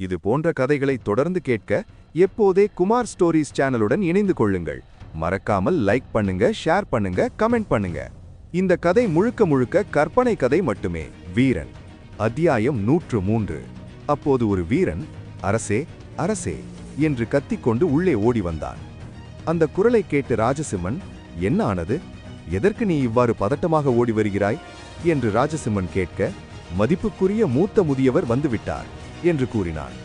இது போன்ற கதைகளை தொடர்ந்து கேட்க எப்போதே குமார் ஸ்டோரிஸ் சேனலுடன் இணைந்து கொள்ளுங்கள். மறக்காமல் லைக் பண்ணுங்க, ஷேர் பண்ணுங்க, கமெண்ட் பண்ணுங்க. இந்த கதை முழுக்க முழுக்க கற்பனை கதை மட்டுமே. வீரன் அத்தியாயம் 103. அப்போது ஒரு வீரன் அரசே அரசே என்று கத்திக்கொண்டு உள்ளே ஓடி வந்தான். அந்த குரலை கேட்டு ராஜசிம்மன், என்ன ஆனது, எதற்கு நீ இவ்வாறு பதட்டமாக ஓடி வருகிறாய் என்று ராஜசிம்மன் கேட்க, மதிப்புக்குரிய மூத்த முதியவர் வந்துவிட்டார் என்று கூறினான்.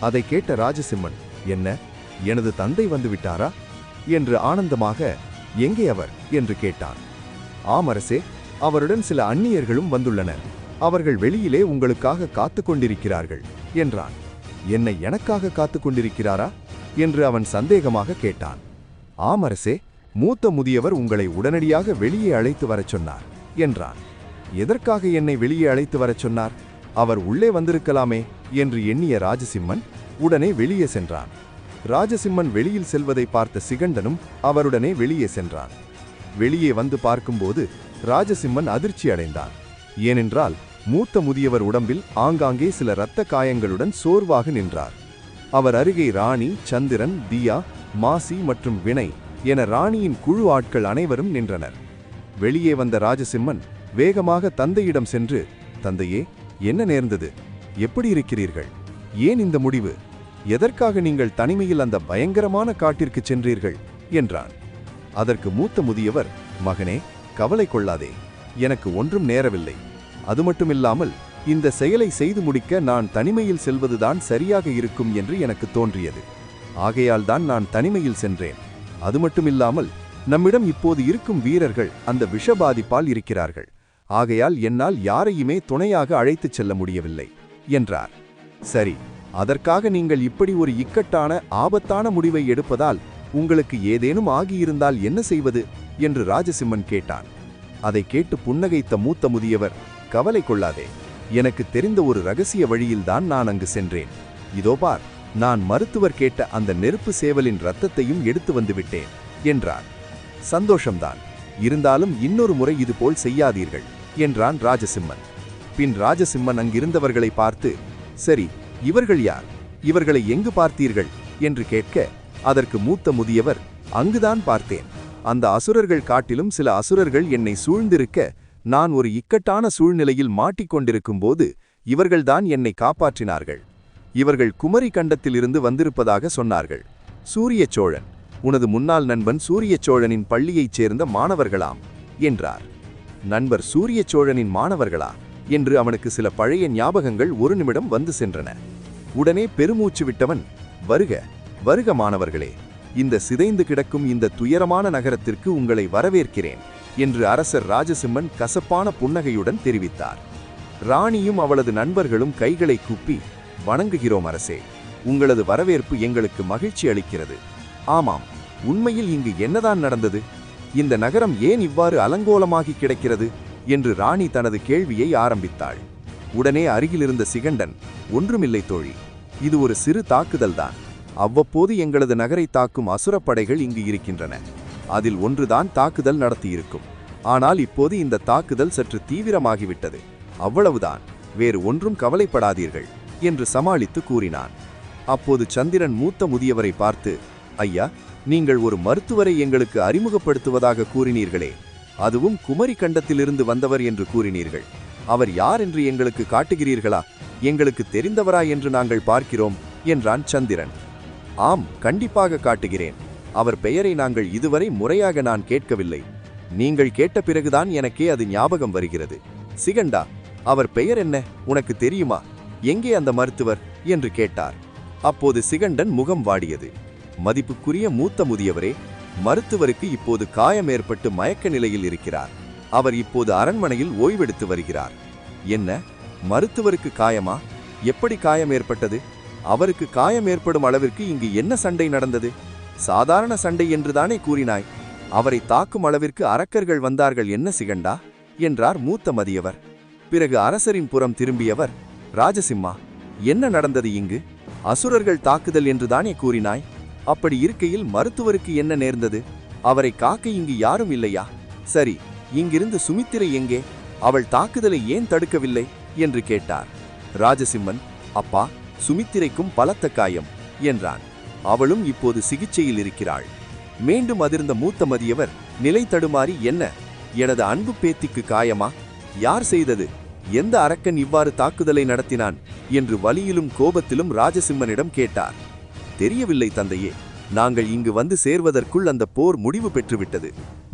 அதை கேட்ட ராஜசிம்மன், என்ன, எனது தந்தை வந்துவிட்டாரா என்று ஆனந்தமாக, எங்கே அவர் என்று கேட்டான். ஆம் அரசே, அவருடன் சில அந்நியர்களும் வந்துள்ளனர். அவர்கள் வெளியிலே உங்களுக்காக காத்து கொண்டிருக்கிறார்கள் என்றான். என்னை எனக்காக காத்து கொண்டிருக்கிறாரா என்று அவன் சந்தேகமாக கேட்டான். ஆம் அரசே, மூத்த முதியவர் உங்களை உடனடியாக வெளியே அழைத்து வரச் சொன்னார் என்றான். எதற்காக என்னை வெளியே அழைத்து வரச் சொன்னார்? அவர் உள்ளே வந்திருக்கலாமே என்று எண்ணிய ராஜசிம்மன் உடனே வெளியே சென்றான். ராஜசிம்மன் வெளியில் செல்வதை பார்த்த சிகண்டனும் அவருடனே வெளியே சென்றான். வெளியே வந்து பார்க்கும்போது ராஜசிம்மன் அதிர்ச்சி அடைந்தான். ஏனென்றால் மூத்த முதியவர் உடம்பில் ஆங்காங்கே சில இரத்த காயங்களுடன் சோர்வாக நின்றார். அவர் அருகே ராணி, சந்திரன், தியா, மாசி மற்றும் வினை என ராணியின் குழு ஆட்கள் அனைவரும் நின்றனர். வெளியே வந்த ராஜசிம்மன் வேகமாக தந்தையிடம் சென்று, தந்தையே, என்ன நேர்ந்தது, எப்படி இருக்கிறீர்கள், ஏன் இந்த முடிவு, எதற்காக நீங்கள் தனிமையில் அந்த பயங்கரமான காட்டிற்கு சென்றீர்கள் என்றான். அதற்கு மூத்த முதியவர், மகனே, கவலை கொள்ளாதே, எனக்கு ஒன்றும் நேரவில்லை. அது மட்டுமில்லாமல் இந்த செயலை செய்து முடிக்க நான் தனிமையில் செல்வதுதான் சரியாக இருக்கும் என்று எனக்கு தோன்றியது. ஆகையால் தான் நான் தனிமையில் சென்றேன். அது மட்டுமில்லாமல் நம்மிடம் இப்போது இருக்கும் வீரர்கள் அந்த விஷபாதிப்பால் இருக்கிறார்கள். ஆகையால் என்னால் யாரையுமே துணையாக அழைத்துச் செல்ல முடியவில்லை என்றார். சரி, அதற்காக நீங்கள் இப்படி ஒரு இக்கட்டான ஆபத்தான முடிவை எடுப்பதால் உங்களுக்கு ஏதேனும் ஆகியிருந்தால் என்ன செய்வது என்று ராஜசிம்மன் கேட்டான். அதை கேட்டு புன்னகைத்த மூத்த முதியவர், கவலை கொள்ளாதே, எனக்கு தெரிந்த ஒரு ரகசிய வழியில்தான் நான் அங்கு சென்றேன். இதோ பார், நான் மருத்துவர் கேட்ட அந்த நெருப்பு சேவலின் இரத்தத்தையும் எடுத்து வந்துவிட்டேன் என்றார். சந்தோஷம்தான், இருந்தாலும் இன்னொரு முறை இதுபோல் செய்யாதீர்கள் என்றான் ராஜசிம்மன். பின் ராஜசிம்மன் அங்கிருந்தவர்களை பார்த்து, சரி, இவர்கள் யார், இவர்களை எங்கு பார்த்தீர்கள் என்று கேட்க, அதற்கு மூத்த முதியவர், அங்குதான் பார்த்தேன். அந்த அசுரர்கள் காட்டிலும் சில அசுரர்கள் என்னை சூழ்ந்திருக்க, நான் ஒரு இக்கட்டான சூழ்நிலையில் மாட்டிக்கொண்டிருக்கும் போது இவர்கள்தான் என்னை காப்பாற்றினார்கள். இவர்கள் குமரி கண்டத்திலிருந்து வந்திருப்பதாக சொன்னார்கள். சூரிய சோழன், உனது முன்னாள் நண்பன் சூரிய சோழனின் பள்ளியைச் சேர்ந்த மாணவர்களாம் என்றார். நண்பர் சூரிய சோழனின் மாணவர்களா என்று அவனுக்கு சில பழைய ஞாபகங்கள் ஒரு நிமிடம் வந்து சென்றன. உடனே பெருமூச்சு விட்டவன், வருக வருக மாணவர்களே, இந்த சிதைந்து கிடக்கும் இந்த துயரமான நகரத்திற்கு உங்களை வரவேற்கிறேன் என்று அரசர் ராஜசிம்மன் கசப்பான புன்னகையுடன் தெரிவித்தார். ராணியும் அவளது நண்பர்களும் கைகளை கூப்பி, வணங்குகிறோம் அரசே, உங்களது வரவேற்பு எங்களுக்கு மகிழ்ச்சி அளிக்கிறது. ஆமாம், உண்மையில் இங்கு என்னதான் நடந்தது, இந்த நகரம் ஏன் இவ்வாறு அலங்கோலமாகி கிடக்கிறது என்று ராணி தனது கேள்வியை ஆரம்பித்தாள். உடனே அருகிலிருந்த சிகண்டன், ஒன்றுமில்லை தோழி, இது ஒரு சிறு தாக்குதல்தான். அவ்வப்போது எங்களது நகரை தாக்கும் அசுரப்படைகள் இங்கு இருக்கின்றன. அதில் ஒன்றுதான் தாக்குதல் நடத்தியிருக்கும். ஆனால் இப்போது இந்த தாக்குதல் சற்று தீவிரமாகிவிட்டது, அவ்வளவுதான், வேறு ஒன்றும் கவலைப்படாதீர்கள் என்று சமாளித்து கூறினான். அப்போது சந்திரன் மூத்த முதியவரை பார்த்து, ஐயா, நீங்கள் ஒரு மருத்துவரை எங்களுக்கு அறிமுகப்படுத்துவதாக கூறினீர்களே, அதுவும் குமரி கண்டத்திலிருந்து வந்தவர் என்று கூறினீர்கள். அவர் யார் என்று எங்களுக்கு காட்டுகிறீர்களா? எங்களுக்கு தெரிந்தவரா என்று நாங்கள் பார்க்கிறோம் என்றான் சந்திரன். ஆம், கண்டிப்பாக காட்டுகிறேன். அவர் பெயரை நாங்கள் இதுவரை முறையாக நான் கேட்கவில்லை. நீங்கள் கேட்ட பிறகுதான் எனக்கே அது ஞாபகம் வருகிறது. சிகண்டா, அவர் பெயர் என்ன, உனக்கு தெரியுமா? எங்கே அந்த மருத்துவர் என்று கேட்டார். அப்போது சிகண்டன் முகம் வாடியது. மதிப்புக்குரிய மூத்த முதியவரே, மருத்துவருக்கு இப்போது காயம் ஏற்பட்டு மயக்க நிலையில் இருக்கிறார். அவர் இப்போது அரண்மனையில் ஓய்வெடுத்து வருகிறார். என்ன, மருத்துவருக்கு காயமா? எப்படி காயம் ஏற்பட்டது? அவருக்கு காயம் ஏற்படும் அளவிற்கு இங்கு என்ன சண்டை நடந்தது? சாதாரண சண்டை என்றுதானே கூறினாய். அவரை தாக்கும் அளவிற்கு அரக்கர்கள் வந்தார்கள் என்ன சிகண்டா என்றார் மூத்த மதியவர். பிறகு அரசரின் புறம் திரும்பியவர், ராஜசிம்மா, என்ன நடந்தது இங்கு? அசுரர்கள் தாக்குதல் என்றுதானே கூறினாய். அப்படி இருக்கையில் மருத்துவருக்கு என்ன நேர்ந்தது? அவரை காக்க இங்கு யாரும் இல்லையா? சரி, இங்கிருந்து சுமித்திரை எங்கே? அவள் தாக்குதலை ஏன் தடுக்கவில்லை என்று கேட்டார். ராஜசிம்மன், அப்பா, சுமித்திரைக்கும் பலத்த காயம் என்றான். அவளும் இப்போது சிகிச்சையில் இருக்கிறாள். மீண்டும் அதிர்ந்த மூத்த மதியவர் நிலை தடுமாறி, என்ன, எனது அன்பு பேத்திக்கு காயமா? யார் செய்தது? எந்த அரக்கன் இவ்வாறு தாக்குதலை நடத்தினான் என்று வலியிலும் கோபத்திலும் ராஜசிம்மனிடம் கேட்டார். தெரியவில்லை தந்தையே. நாங்கள் இங்கு வந்து சேர்வதற்குள் அந்த போர் முடிவு பெற்றுவிட்டது.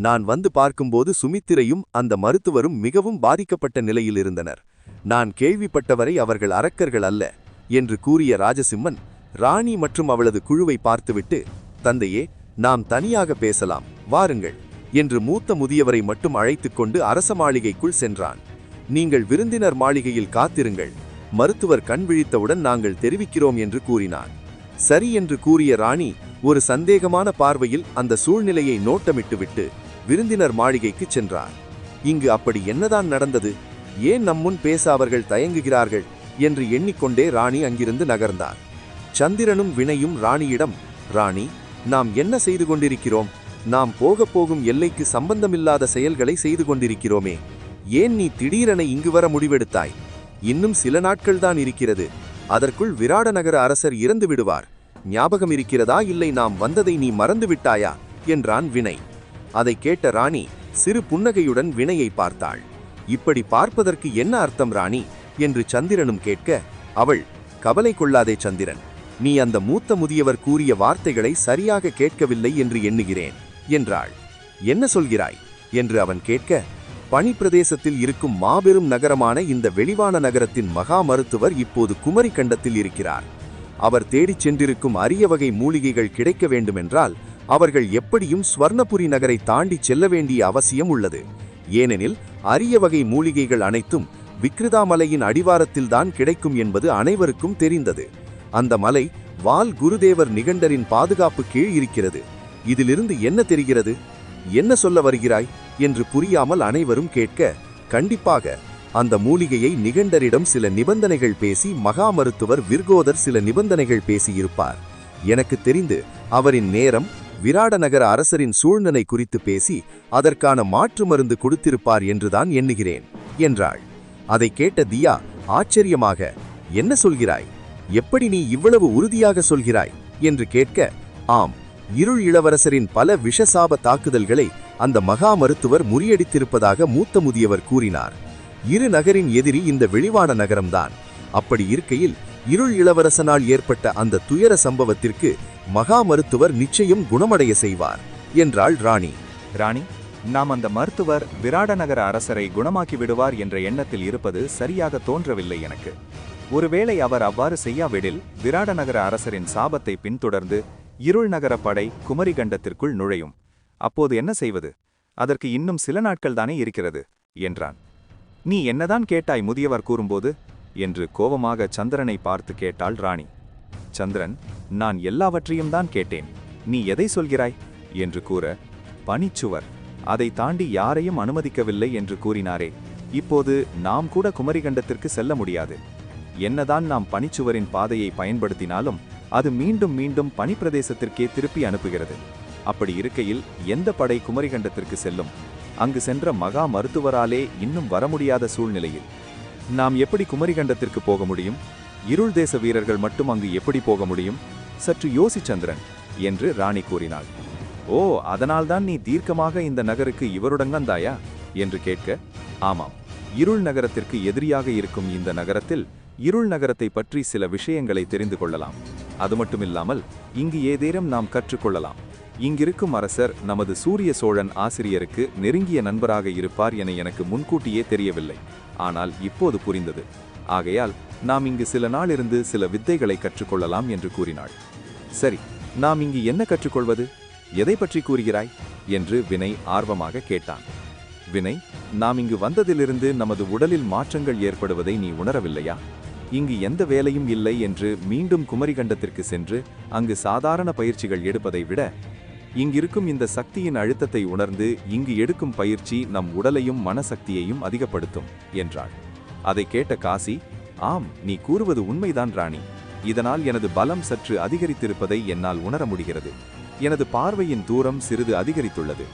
நான் வந்து பார்க்கும்போது சுமித்திரையும் அந்த மருத்துவரும் மிகவும் பாதிக்கப்பட்ட நிலையில் இருந்தனர். நான் கேள்விப்பட்டவரை அவர்கள் அரக்கர்கள் அல்ல என்று கூறிய ராஜசிம்மன் ராணி மற்றும் அவளது குழுவை பார்த்துவிட்டு, தந்தையே, நாம் தனியாக பேசலாம், வாருங்கள் என்று மூத்த முதியவரை மட்டும் அழைத்துக் கொண்டு அரச மாளிகைக்குள் சென்றான். நீங்கள் விருந்தினர் மாளிகையில் காத்திருங்கள், மருத்துவர் கண் விழித்தவுடன் நாங்கள் தெரிவிக்கிறோம் என்று கூறினான். சரி என்று கூறிய ராணி ஒரு சந்தேகமான பார்வையில் அந்த சூழ்நிலையை நோட்டமிட்டுவிட்டு விருந்தினர் மாளிகைக்கு சென்றார். இங்கு அப்படி என்னதான் நடந்தது? ஏன் நம்முன் பேச அவர்கள் தயங்குகிறார்கள் என்று எண்ணிக்கொண்டே ராணி அங்கிருந்து நகர்ந்தார். சந்திரனும் வினையும் ராணியிடம், ராணி, நாம் என்ன செய்து கொண்டிருக்கிறோம்? நாம் போகும் எல்லைக்கு சம்பந்தமில்லாத செயல்களை செய்து கொண்டிருக்கிறோமே. ஏன் நீ திடீரென இங்கு வர முடிவெடுத்தாய்? இன்னும் சில நாட்கள்தான் இருக்கிறது. அதற்குள் விராட நகர அரசர் இறந்து விடுவார். ஞாபகம் இருக்கிறதா? இல்லை நாம் வந்ததை நீ மறந்து விட்டாயா என்றான் வினை. அதை கேட்ட ராணி சிறு புன்னகையுடன் வினையை பார்த்தாள். இப்படி பார்ப்பதற்கு என்ன அர்த்தம் ராணி என்று சந்திரனும் கேட்க, அவள், கவலை கொள்ளாதே சந்திரன், நீ அந்த மூத்த முதியவர் கூறிய வார்த்தைகளை சரியாக கேட்கவில்லை என்று எண்ணுகிறேன் என்றாள். என்ன சொல்கிறாய் என்று அவன் கேட்க, பனி பிரதேசத்தில் இருக்கும் மாபெரும் நகரமான இந்த வெளிவான நகரத்தின் மகா மருத்துவர் இப்போது குமரி கண்டத்தில் இருக்கிறார். அவர் தேடிச் சென்றிருக்கும் அரிய வகை மூலிகைகள் கிடைக்க வேண்டுமென்றால் அவர்கள் எப்படியும் ஸ்வர்ணபுரி நகரை தாண்டி செல்ல வேண்டிய அவசியம் உள்ளது. ஏனெனில் அரிய வகை மூலிகைகள் அனைத்தும் விக்ருதா மலையின் அடிவாரத்தில்தான் கிடைக்கும் என்பது அனைவருக்கும் தெரிந்தது. அந்த மலை வால் குருதேவர் நிகண்டரின் பாதுகாப்பு கீழ் இருக்கிறது. இதிலிருந்து என்ன தெரிகிறது? என்ன சொல்ல வருகிறாய் என்று புரியாமல் அனைவரும் கேட்க, கண்டிப்பாக அந்த மூலிகையை நிகண்டரிடம் சில நிபந்தனைகள் பேசி மகா மருத்துவர் விர்கோதர் சில நிபந்தனைகள் பேசியிருப்பார். எனக்கு தெரிந்து அவரின் நேரம் விராட நகர அரசரின் சூழ்நிலை குறித்து பேசி அதற்கான மாற்று மருந்து கொடுத்திருப்பார் என்றுதான் எண்ணுகிறேன் என்றாள். அதை கேட்ட தியா ஆச்சரியமாக, என்ன சொல்கிறாய்? எப்படி நீ இவ்வளவு உறுதியாக சொல்கிறாய் என்று கேட்க, ஆம், இருள் இளவரசரின் பல விஷசாப தாக்குதல்களை அந்த மகா மருத்துவர் முறியடித்திருப்பதாக மூத்த முதியவர் கூறினார். இரு நகரின் எதிரி இந்த வெளிவான நகரம்தான். அப்படி இருக்கையில் இருள் இளவரசனால் ஏற்பட்ட அந்த துயர சம்பவத்திற்கு மகா மருத்துவர் நிச்சயம் குணமடைய செய்வார் என்றாள் ராணி. ராணி, நாம் அந்த மருத்துவர் விராட நகர அரசரை குணமாக்கி விடுவார் என்ற எண்ணத்தில் இருப்பது சரியாக தோன்றவில்லை எனக்கு. ஒருவேளை அவர் அவ்வாறு செய்யாவிடில் விராட நகர அரசரின் சாபத்தை பின்தொடர்ந்து இருள் நகர படை குமரி கண்டத்திற்குள் நுழையும். அப்போது என்ன செய்வது? அதற்கு இன்னும் சில நாட்கள் தானே இருக்கிறது என்றான். நீ என்னதான் கேட்டாய் முதியவர் கூறும்போது என்று கோபமாக சந்திரனை பார்த்து கேட்டாள் ராணி. சந்திரன், நான் எல்லாவற்றையும் தான் கேட்டேன். நீ எதை சொல்கிறாய் என்று கூற, பனிச்சுவர், அதை தாண்டி யாரையும் அனுமதிக்கவில்லை என்று கூறினாரே, இப்போது நாம் கூட குமரிகண்டத்திற்கு செல்ல முடியாது. என்னதான் நாம் பனிச்சுவரின் பாதையை பயன்படுத்தினாலும் அது மீண்டும் மீண்டும் பனிப்பிரதேசத்திற்கே திருப்பி அனுப்புகிறது. அப்படி இருக்கையில் எந்த படை குமரிகண்டத்திற்கு செல்லும்? அங்கு சென்ற மகா மருத்துவராலே இன்னும் வர முடியாத சூழ்நிலையில் நாம் எப்படி குமரிகண்டத்திற்கு போக முடியும்? இருள் தேச வீரர்கள் மட்டும் அங்கு எப்படி போக முடியும்? சற்று யோசி சந்திரன் என்று ராணி கூறினாள். ஓ, அதனால்தான் நீ தீர்க்கமாக இந்த நகருக்கு இவருடன் வந்தாயா என்று கேட்க, ஆமாம், இருள் நகரத்திற்கு எதிரியாக இருக்கும் இந்த நகரத்தில் இருள் நகரத்தை பற்றி சில விஷயங்களை தெரிந்து கொள்ளலாம். அது மட்டுமில்லாமல் இங்கு ஏதேனும் நாம் கற்றுக்கொள்ளலாம். இங்கிருக்கும் அரசர் நமது சூரிய சோழன் ஆசிரியருக்கு நெருங்கிய நண்பராக இருப்பார் என எனக்கு முன்கூட்டியே தெரியவில்லை. ஆனால் இப்போது புரிந்தது. ஆகையால் நாம் இங்கு சில நாளிருந்து சில வித்தைகளை கற்றுக்கொள்ளலாம் என்று கூறினாள். சரி, நாம் இங்கு என்ன கற்றுக்கொள்வது? எதை பற்றி கூறுகிறாய் என்று வினை ஆர்வமாக கேட்டான். வினை, நாம் இங்கு வந்ததிலிருந்து நமது உடலில் மாற்றங்கள் ஏற்படுவதை நீ உணரவில்லையா? இங்கு எந்த வேலையும் இல்லை என்று மீண்டும் குமரிகண்டத்திற்கு சென்று அங்கு சாதாரண பயிற்சிகள் எடுப்பதை விட இங்கிருக்கும் இந்த சக்தியின் அழுத்தத்தை உணர்ந்து இங்கு எடுக்கும் பயிற்சி நம் உடலையும் மனசக்தியையும் அதிகப்படுத்தும் என்றாள். அதை கேட்ட காசி, ஆம், நீ கூறுவது உண்மைதான் ராணி. இதனால் எனது பலம் சற்று அதிகரித்திருப்பதை என்னால் உணர முடிகிறது. எனது பார்வையின் தூரம் சிறிது அதிகரித்துள்ளது.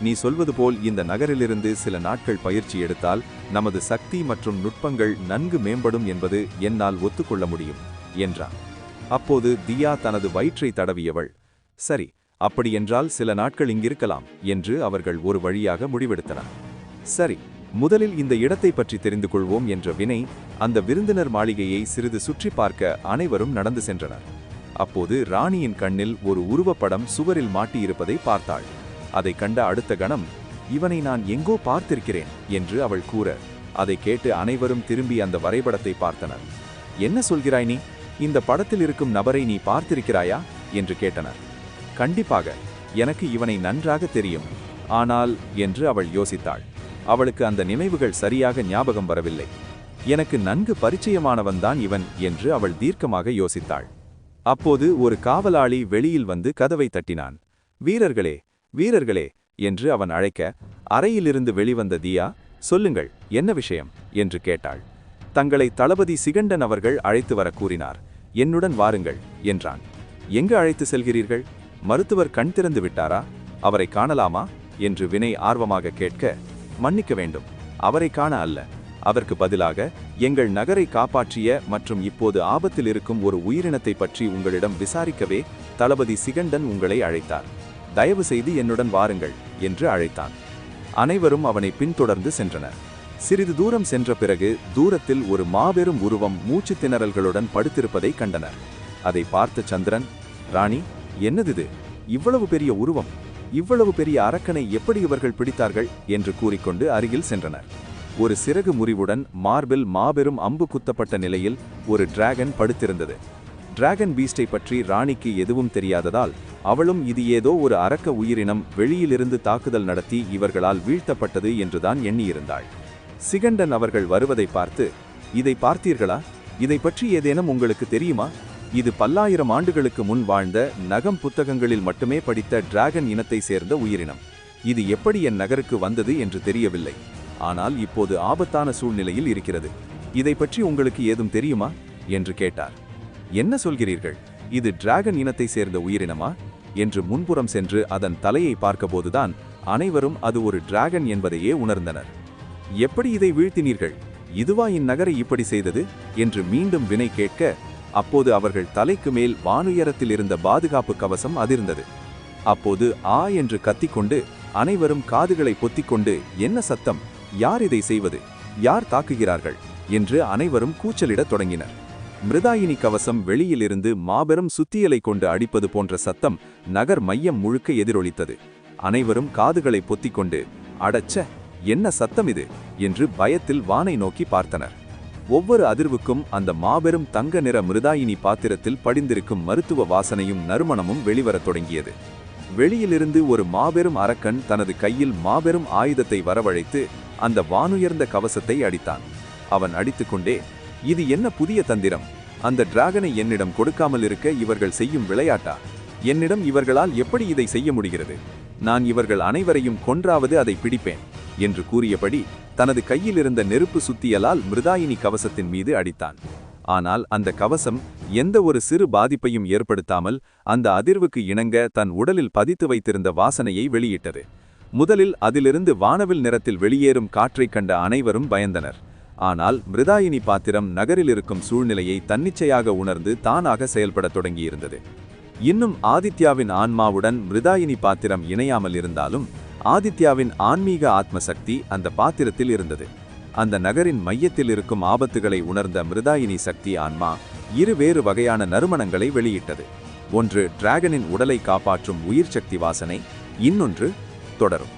நீ சொல்வது போல் இந்த நகரிலிருந்து சில நாட்கள் பயிற்சி எடுத்தால் நமது சக்தி மற்றும் நுட்பங்கள் நன்கு மேம்படும் என்பது என்னால் ஒத்துக்கொள்ள முடியும் என்றான். அப்போது தியா தனது வயிற்றை தடவியவள், சரி, அப்படியென்றால் சில நாட்கள் இங்கிருக்கலாம் என்று அவர்கள் ஒரு வழியாக முடிவெடுத்தனர். சரி, முதலில் இந்த இடத்தை பற்றி தெரிந்து கொள்வோம் என்ற வினை அந்த விருந்தினர் மாளிகையை சிறிது சுற்றி பார்க்க அனைவரும் நடந்து சென்றனர். அப்போது ராணியின் கண்ணில் ஒரு உருவப்படம் சுவரில் மாட்டியிருப்பதை பார்த்தாள். அதை கண்ட அடுத்த கணம், இவனை நான் எங்கோ பார்த்திருக்கிறேன் என்று அவள் கூற, அதை கேட்டு அனைவரும் திரும்பி அந்த வரைபடத்தை பார்த்தனர். என்ன சொல்கிறாய் நீ? இந்த படத்தில் இருக்கும் நபரை நீ பார்த்திருக்கிறாயா என்று கேட்டனர். கண்டிப்பாக, எனக்கு இவனை நன்றாக தெரியும். ஆனால் என்று அவள் யோசித்தாள். அவளுக்கு அந்த நினைவுகள் சரியாக ஞாபகம் வரவில்லை. எனக்கு நன்கு பரிச்சயமானவன்தான் இவன் என்று அவள் தீர்க்கமாக யோசித்தாள். அப்போது ஒரு காவலாளி வெளியில் வந்து கதவை தட்டினான். வீரர்களே, வீரர்களே என்று அவன் அழைக்க, அறையிலிருந்து வெளிவந்த தியா, சொல்லுங்கள், என்ன விஷயம் என்று கேட்டாள். தங்களை தளபதி சிகண்டன் அவர்கள் அழைத்து வர கூறினார். என்னுடன் வாருங்கள் என்றான். எங்கு அழைத்து செல்கிறீர்கள்? மருத்துவர் கண் திறந்து விட்டாரா? அவரை காணலாமா என்று வினை ஆர்வமாக கேட்க, மன்னிக்க வேண்டும், அவரை காண அல்ல. அதற்கு பதிலாக எங்கள் நகரை காப்பாற்றிய மற்றும் இப்போது ஆபத்தில் இருக்கும் ஒரு உயிரினத்தை பற்றி உங்களிடம் விசாரிக்கவே தளபதி சிகண்டன் உங்களை அழைத்தார். தயவு செய்து என்னுடன் வாருங்கள் என்று அழைத்தான். அனைவரும் அவனை பின்தொடர்ந்து சென்றனர். சிறிது தூரம் சென்ற பிறகு தூரத்தில் ஒரு மாபெரும் உருவம் மூச்சு திணறல்களுடன் படுத்திருப்பதை கண்டனர். அதை பார்த்த சந்திரன், ராணி, என்னதிது? இவ்வளவு பெரிய உருவம், இவ்வளவு பெரிய அரக்கனை எப்படி இவர்கள் பிடித்தார்கள் என்று கூறிக்கொண்டு அருகில் சென்றனர். ஒரு சிறகு முறிவுடன் மார்பில் மாபெரும் அம்பு குத்தப்பட்ட நிலையில் ஒரு டிராகன் படுத்திருந்தது. டிராகன் பீஸ்டை பற்றி ராணிக்கு எதுவும் தெரியாததால் அவளும் இது ஏதோ ஒரு அரக்க உயிரினம் வெளியிலிருந்து தாக்குதல் நடத்தி இவர்களால் வீழ்த்தப்பட்டது என்றுதான் எண்ணியிருந்தாள். சிகண்டன் அவர்கள் வருவதை பார்த்து, இதை பார்த்தீர்களா? இதை பற்றி ஏதேனும் உங்களுக்கு தெரியுமா? இது பல்லாயிரம் ஆண்டுகளுக்கு முன் வாழ்ந்த நகம் புத்தகங்களில் மட்டுமே படித்த டிராகன் இனத்தை சேர்ந்த உயிரினம். இது எப்படி என் நகருக்கு வந்தது என்று தெரியவில்லை. ஆனால் இப்போது ஆபத்தான சூழ்நிலையில் இருக்கிறது. இதை பற்றி உங்களுக்கு ஏதும் தெரியுமா என்று கேட்டார். என்ன சொல்கிறீர்கள்? இது டிராகன் இனத்தை சேர்ந்த உயிரினமா என்று முன்புறம் சென்று அதன் தலையை பார்க்கபோதுதான் அனைவரும் அது ஒரு டிராகன் என்பதையே உணர்ந்தனர். எப்படி இதை வீழ்த்தினீர்கள்? இதுவா இந்நகரை இப்படி செய்தது என்று மீண்டும் வினை கேட்க, அப்போது அவர்கள் தலைக்கு மேல் வானுயரத்தில் இருந்த பாதுகாப்பு கவசம் அதிர்ந்தது. அப்போது ஆ என்று கத்திக்கொண்டு அனைவரும் காதுகளை பொத்திக்கொண்டு, என்ன சத்தம்? யார் இதை செய்வது? யார் தாக்குகிறார்கள் என்று அனைவரும் கூச்சலிடத் தொடங்கினர். மிருதாயினி கவசம் வெளியிலிருந்து மாபெரும் சுத்தியலை கொண்டு அடிப்பது போன்ற சத்தம் நகர் மையம் முழுக்க எதிரொலித்தது. அனைவரும் காதுகளை பொத்திக்கொண்டு, அடச்ச, என்ன சத்தம் இது என்று பயத்தில் வானை நோக்கி பார்த்தனர். ஒவ்வொரு அதிர்வுக்கும் அந்த மாபெரும் தங்க நிற மிருதாயினி பாத்திரத்தில் படிந்திருக்கும் மருத்துவ வாசனையும் நறுமணமும் வெளிவரத் தொடங்கியது. வெளியிலிருந்து ஒரு மாபெரும் அரக்கன் தனது கையில் மாபெரும் ஆயுதத்தை வரவழைத்து அந்த வானுயர்ந்த கவசத்தை அடித்தான். அவன் அடித்துக்கொண்டே, இது என்ன புதிய தந்திரம்? அந்த டிராகனை என்னிடம் கொடுக்காமல் இருக்க இவர்கள் செய்யும் விளையாட்டா? என்னிடம் இவர்களால் எப்படி இதை செய்ய முடிகிறது? நான் இவர்கள் அனைவரையும் கொன்றாவது அதை பிடிப்பேன் என்று கூறியபடி தனது கையில் இருந்த நெருப்பு சுத்தியலால் மிருதாயினி கவசத்தின் மீது அடித்தான். ஆனால் அந்த கவசம் எந்த ஒரு சிறு பாதிப்பையும் ஏற்படுத்தாமல் அந்த அதிர்வுக்கு இணங்க தன் உடலில் பதித்து வைத்திருந்த வாசனையை வெளியிட்டது. முதலில் அதிலிருந்து வானவில் நிறத்தில் வெளியேறும் காற்றைக் கண்ட அனைவரும் பயந்தனர். ஆனால் மிருதாயினி பாத்திரம் நகரில் இருக்கும் சூழ்நிலையை தன்னிச்சையாக உணர்ந்து தானாக செயல்படத் தொடங்கியிருந்தது. இன்னும் ஆதித்யாவின் ஆன்மாவுடன் மிருதாயினி பாத்திரம் இணையாமல் இருந்தாலும் ஆதித்யாவின் ஆன்மீக ஆத்மசக்தி அந்த பாத்திரத்தில் இருந்தது. அந்த நகரின் மையத்தில் இருக்கும் ஆபத்துகளை உணர்ந்த மிருதாயினி சக்தி ஆன்மா வேறு வகையான நறுமணங்களை வெளியிட்டது. ஒன்று டிராகனின் உடலை காப்பாற்றும் உயிர் சக்தி வாசனை, இன்னொன்று தொடரும்.